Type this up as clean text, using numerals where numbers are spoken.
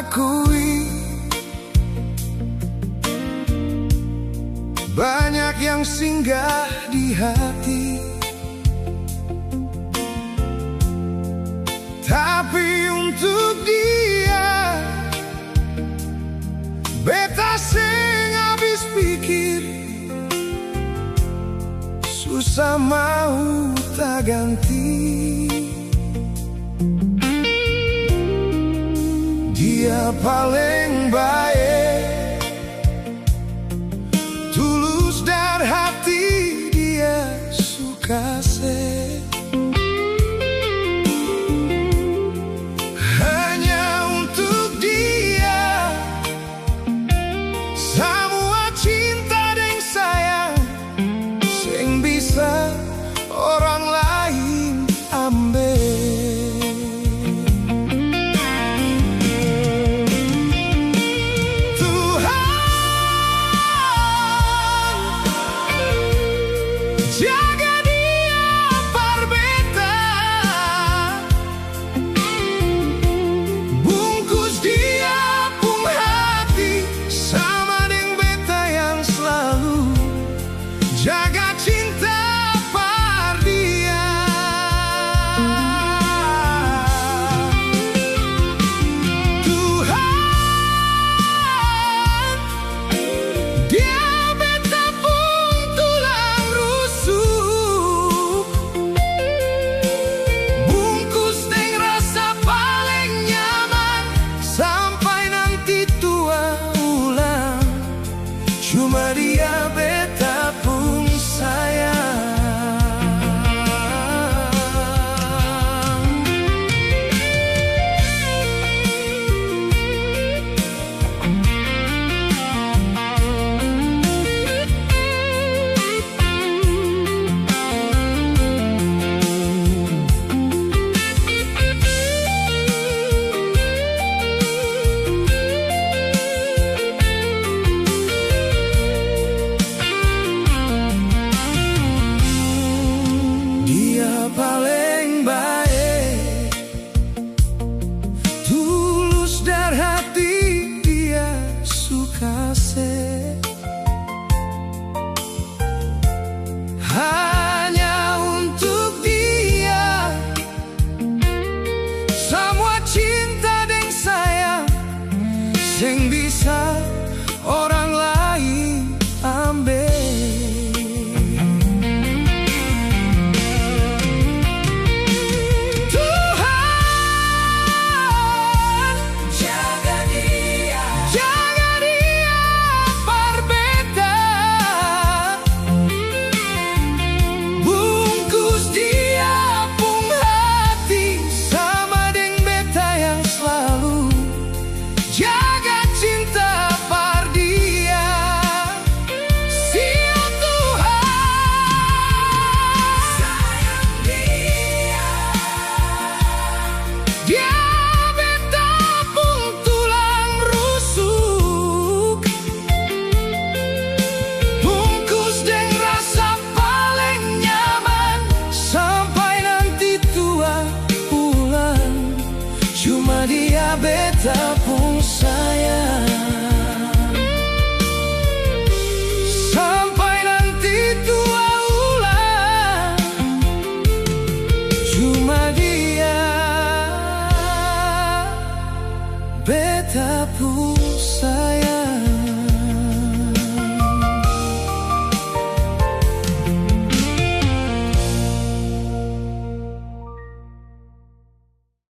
akui, banyak yang singgah di hati, tapi untuk dia beta sing habis pikir, susah mau tak ganti. Dia paling baik, tulus dari hati, dia suka se. Hanya untuk dia semua cinta dan sayang, sing bisa orang lain ambil. Jaga dia par beta, bungkus dia pun hati sama deng beta yang selalu jaga cinta par dia. Tuhan, dia beta pun tulang rusuk, bungkus deng rasa paling nyaman sampai nanti tua ulang. Cuma dia beta pun sayang. Dia paling baik, tulus dari hati, dia suka se. Hanya untuk dia semua cinta dan sayang, sing bisa orang lain ambil. Jaga cinta par dia, siap Tuhan, sayang dia. Dia beta pun tulang rusuk, bungkus deng rasa paling nyaman sampai nanti tua pulang. Cuma dia beta pun sayang.